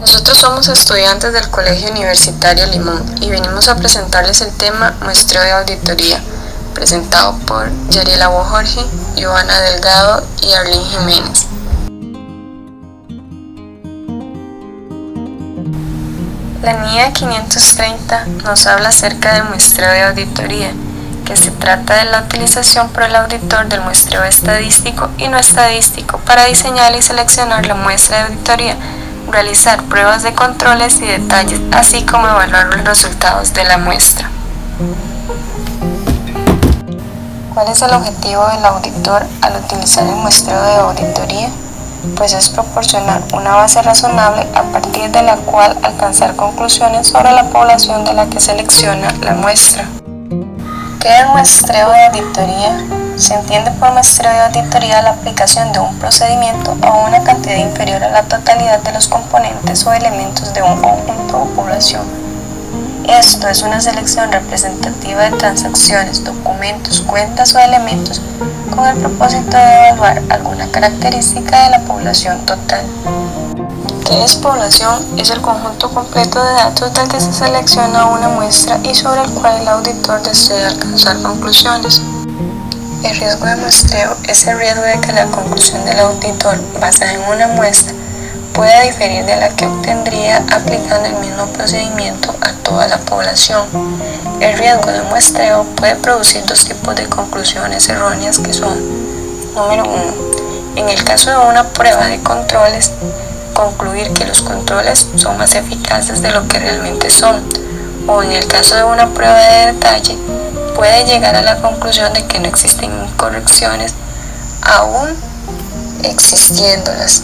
Nosotros somos estudiantes del Colegio Universitario Limón y venimos a presentarles el tema Muestreo de Auditoría, presentado por Yariela Jorge, Giovanna Delgado y Arlene Jiménez. La NIA 530 nos habla acerca del muestreo de auditoría, que se trata de la utilización por el auditor del muestreo estadístico y no estadístico para diseñar y seleccionar la muestra de auditoría, realizar pruebas de controles y detalles, así como evaluar los resultados de la muestra. ¿Cuál es el objetivo del auditor al utilizar el muestreo de auditoría? Pues es proporcionar una base razonable a partir de la cual alcanzar conclusiones sobre la población de la que selecciona la muestra. ¿Qué es muestreo de auditoría? Se entiende por muestreo de auditoría la aplicación de un procedimiento a una cantidad inferior a la totalidad de los componentes o elementos de un conjunto o población. Esto es una selección representativa de transacciones, documentos, cuentas o elementos con el propósito de evaluar alguna característica de la población total. ¿Qué es población? Es el conjunto completo de datos del que se selecciona una muestra y sobre el cual el auditor desea alcanzar conclusiones. El riesgo de muestreo es el riesgo de que la conclusión del auditor basada en una muestra pueda diferir de la que obtendría aplicando el mismo procedimiento a toda la población. El riesgo de muestreo puede producir dos tipos de conclusiones erróneas que son: número 1. En el caso de una prueba de controles, concluir que los controles son más eficaces de lo que realmente son, o en el caso de una prueba de detalle, puede llegar a la conclusión de que no existen incorrecciones aún existiéndolas,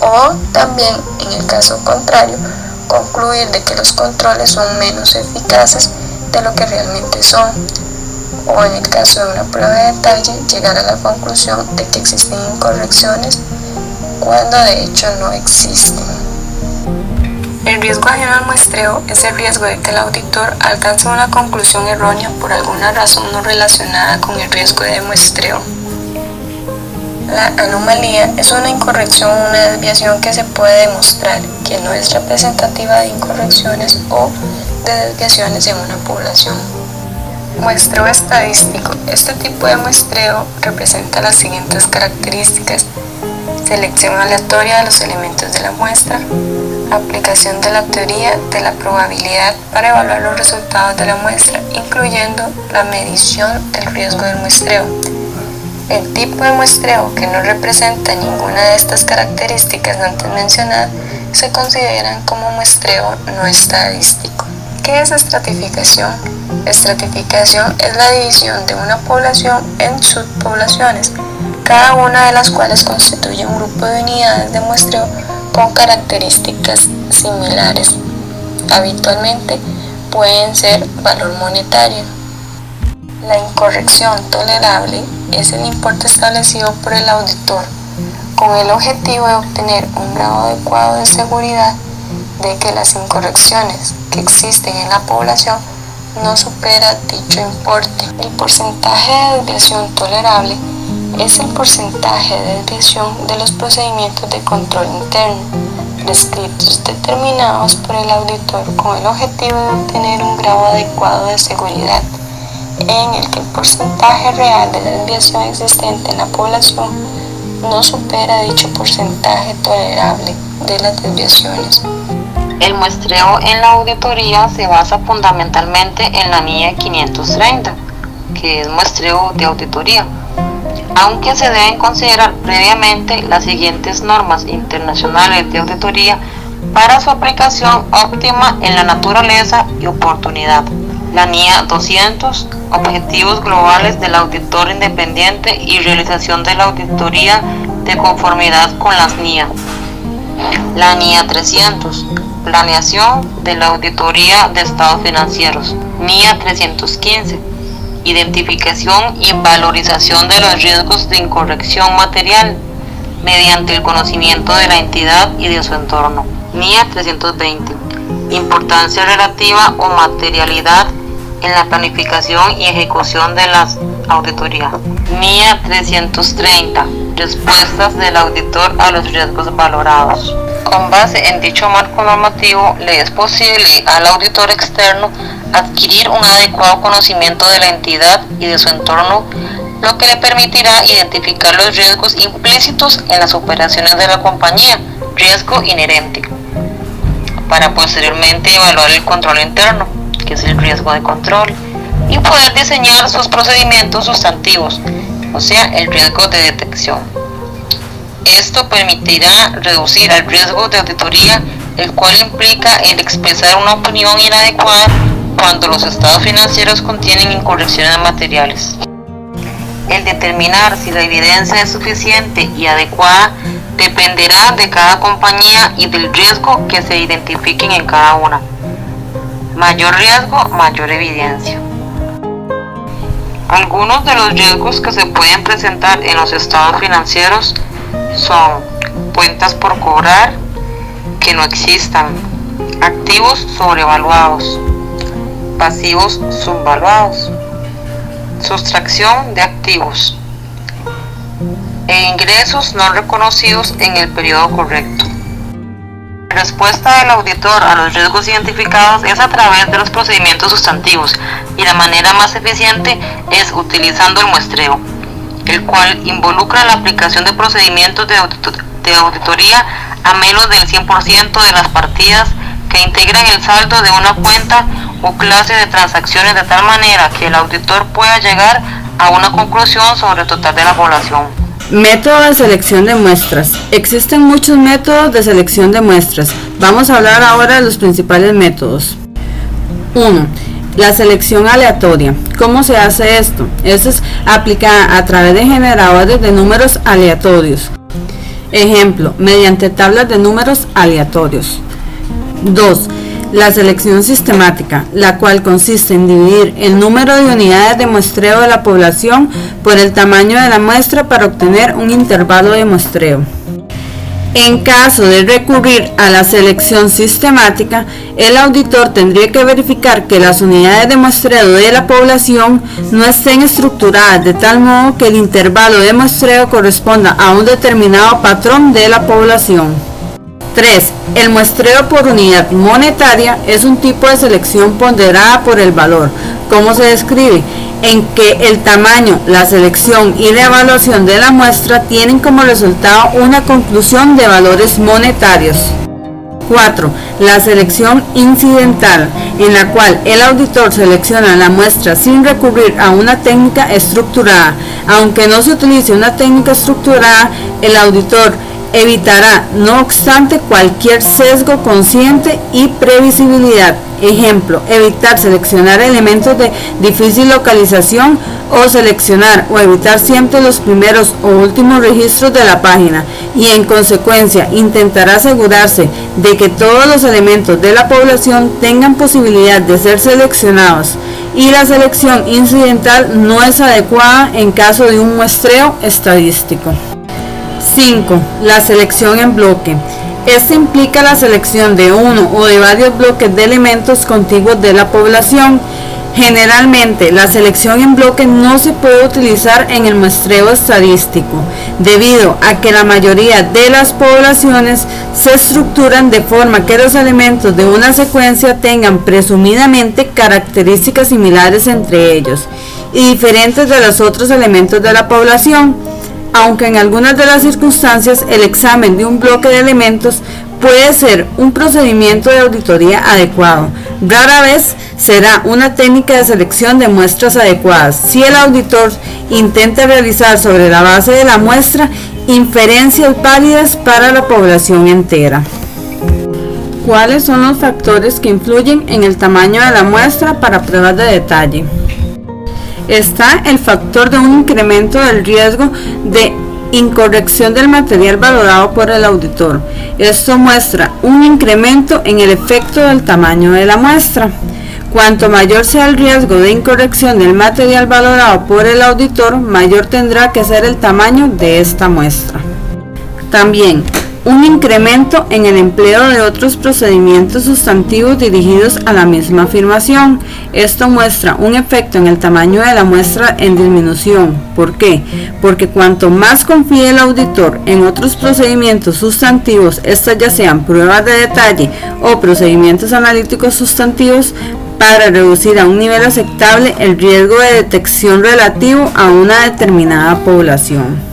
o también en el caso contrario, concluir de que los controles son menos eficaces de lo que realmente son, o en el caso de una prueba de detalle, llegar a la conclusión de que existen incorrecciones cuando de hecho no existen. El riesgo ajeno al muestreo es el riesgo de que el auditor alcance una conclusión errónea por alguna razón no relacionada con el riesgo de muestreo. La anomalía es una incorrección o una desviación que se puede demostrar que no es representativa de incorrecciones o de desviaciones en una población. Muestreo estadístico. Este tipo de muestreo representa las siguientes características: selección aleatoria de los elementos de la muestra, aplicación de la teoría de la probabilidad para evaluar los resultados de la muestra, incluyendo la medición del riesgo del muestreo. El tipo de muestreo que no representa ninguna de estas características antes mencionadas se consideran como muestreo no estadístico. ¿Qué es estratificación? Estratificación es la división de una población en subpoblaciones, cada una de las cuales constituye un grupo de unidades de muestreo con características similares. Habitualmente pueden ser valor monetario. La incorrección tolerable es el importe establecido por el auditor con el objetivo de obtener un grado adecuado de seguridad de que las incorrecciones que existen en la población no supera dicho importe. El porcentaje de desviación tolerable es el porcentaje de desviación de los procedimientos de control interno prescritos determinados por el auditor con el objetivo de obtener un grado adecuado de seguridad en el que el porcentaje real de desviación existente en la población no supera dicho porcentaje tolerable de las desviaciones. El muestreo en la auditoría se basa fundamentalmente en la NIA 530, que es muestreo de auditoría, aunque se deben considerar previamente las siguientes normas internacionales de auditoría para su aplicación óptima en la naturaleza y oportunidad. La NIA 200, Objetivos Globales del Auditor Independiente y realización de la auditoría de conformidad con las NIA. La NIA 300, Planeación de la Auditoría de Estados Financieros. NIA 315, Identificación y valorización de los riesgos de incorrección material mediante el conocimiento de la entidad y de su entorno. NIA 320, Importancia relativa o materialidad en la planificación y ejecución de las auditorías. NIA 330, Respuestas del auditor a los riesgos valorados. Con base en dicho marco normativo, le es posible al auditor externo adquirir un adecuado conocimiento de la entidad y de su entorno, lo que le permitirá identificar los riesgos implícitos en las operaciones de la compañía, riesgo inherente, para posteriormente evaluar el control interno, que es el riesgo de control, y poder diseñar sus procedimientos sustantivos, o sea, el riesgo de detección. Esto permitirá reducir el riesgo de auditoría, el cual implica el expresar una opinión inadecuada cuando los estados financieros contienen incorrecciones materiales. El determinar si la evidencia es suficiente y adecuada dependerá de cada compañía y del riesgo que se identifiquen en cada una. Mayor riesgo, mayor evidencia. Algunos de los riesgos que se pueden presentar en los estados financieros son cuentas por cobrar que no existan, activos sobrevaluados, pasivos subvaluados, sustracción de activos e ingresos no reconocidos en el periodo correcto. La respuesta del auditor a los riesgos identificados es a través de los procedimientos sustantivos, y la manera más eficiente es utilizando el muestreo, el cual involucra la aplicación de procedimientos de auditoría a menos del 100% de las partidas que integran el saldo de una cuenta o clase de transacciones, de tal manera que el auditor pueda llegar a una conclusión sobre el total de la población. Método de selección de muestras. Existen muchos métodos de selección de muestras. Vamos a hablar ahora de los principales métodos. 1. La selección aleatoria. ¿Cómo se hace esto? Esto es aplicada a través de generadores de números aleatorios. Ejemplo, mediante tablas de números aleatorios. 2. La selección sistemática, la cual consiste en dividir el número de unidades de muestreo de la población por el tamaño de la muestra para obtener un intervalo de muestreo. En caso de recurrir a la selección sistemática, el auditor tendría que verificar que las unidades de muestreo de la población no estén estructuradas de tal modo que el intervalo de muestreo corresponda a un determinado patrón de la población. 3. El muestreo por unidad monetaria es un tipo de selección ponderada por el valor. ¿Cómo se describe? En que el tamaño, la selección y la evaluación de la muestra tienen como resultado una conclusión de valores monetarios. 4. La selección incidental, en la cual el auditor selecciona la muestra sin recurrir a una técnica estructurada. Aunque no se utilice una técnica estructurada, el auditor evitará, no obstante, cualquier sesgo consciente y previsibilidad. Ejemplo, evitar seleccionar elementos de difícil localización o seleccionar o evitar siempre los primeros o últimos registros de la página, y en consecuencia intentará asegurarse de que todos los elementos de la población tengan posibilidad de ser seleccionados, y la selección incidental no es adecuada en caso de un muestreo estadístico. 5. La selección en bloque. Esta implica la selección de uno o de varios bloques de elementos contiguos de la población. Generalmente, la selección en bloque no se puede utilizar en el muestreo estadístico, debido a que la mayoría de las poblaciones se estructuran de forma que los elementos de una secuencia tengan presumidamente características similares entre ellos y diferentes de los otros elementos de la población. Aunque en algunas de las circunstancias el examen de un bloque de elementos puede ser un procedimiento de auditoría adecuado, rara vez será una técnica de selección de muestras adecuadas si el auditor intenta realizar sobre la base de la muestra inferencias válidas para la población entera. ¿Cuáles son los factores que influyen en el tamaño de la muestra para pruebas de detalle? Está el factor de un incremento del riesgo de incorrección del material valorado por el auditor. Esto muestra un incremento en el efecto del tamaño de la muestra. Cuanto mayor sea el riesgo de incorrección del material valorado por el auditor, mayor tendrá que ser el tamaño de esta muestra. También, un incremento en el empleo de otros procedimientos sustantivos dirigidos a la misma afirmación. Esto muestra un efecto en el tamaño de la muestra en disminución. ¿Por qué? Porque cuanto más confíe el auditor en otros procedimientos sustantivos, estas ya sean pruebas de detalle o procedimientos analíticos sustantivos, para reducir a un nivel aceptable el riesgo de detección relativo a una determinada población.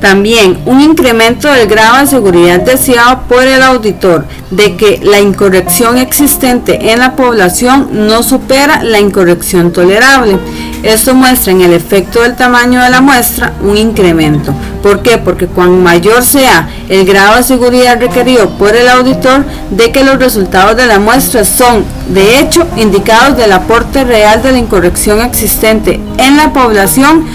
También un incremento del grado de seguridad deseado por el auditor de que la incorrección existente en la población no supera la incorrección tolerable. Esto muestra en el efecto del tamaño de la muestra un incremento. ¿Por qué? Porque cuanto mayor sea el grado de seguridad requerido por el auditor de que los resultados de la muestra son, de hecho, indicados del aporte real de la incorrección existente en la población,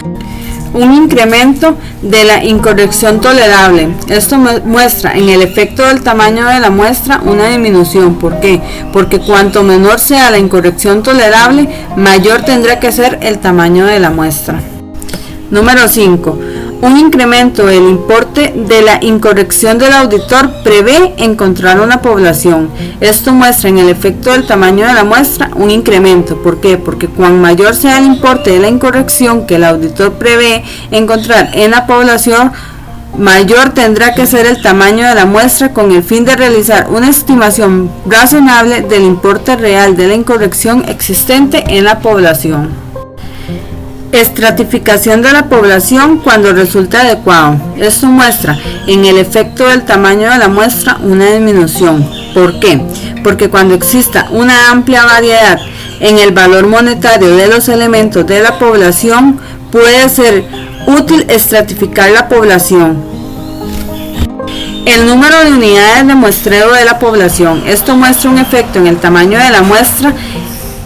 un incremento de la incorrección tolerable. Esto muestra en el efecto del tamaño de la muestra una disminución. ¿Por qué? Porque cuanto menor sea la incorrección tolerable, mayor tendrá que ser el tamaño de la muestra. Número 5. Un incremento del importe de la incorrección del auditor prevé encontrar una población. Esto muestra en el efecto del tamaño de la muestra un incremento. ¿Por qué? Porque cuanto mayor sea el importe de la incorrección que el auditor prevé encontrar en la población, mayor tendrá que ser el tamaño de la muestra con el fin de realizar una estimación razonable del importe real de la incorrección existente en la población. Estratificación de la población cuando resulta adecuado. Esto muestra en el efecto del tamaño de la muestra una disminución. ¿Por qué? Porque cuando exista una amplia variedad en el valor monetario de los elementos de la población, puede ser útil estratificar la población. El número de unidades de muestreo de la población. Esto muestra un efecto en el tamaño de la muestra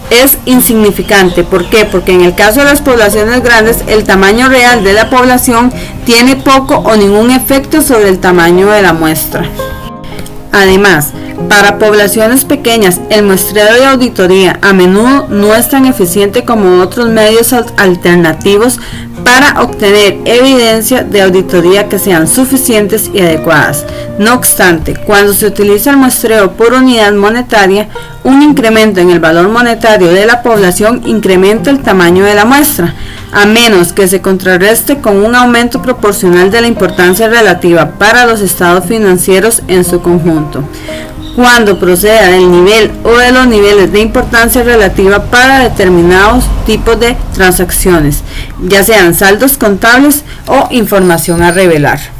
es insignificante. ¿Por qué? Porque en el caso de las poblaciones grandes, el tamaño real de la población tiene poco o ningún efecto sobre el tamaño de la muestra. Además, para poblaciones pequeñas, el muestreo de auditoría a menudo no es tan eficiente como otros medios alternativos para obtener evidencia de auditoría que sean suficientes y adecuadas. No obstante, cuando se utiliza el muestreo por unidad monetaria, un incremento en el valor monetario de la población incrementa el tamaño de la muestra, a menos que se contrarreste con un aumento proporcional de la importancia relativa para los estados financieros en su conjunto, cuando proceda del nivel o de los niveles de importancia relativa para determinados tipos de transacciones, ya sean saldos contables o información a revelar.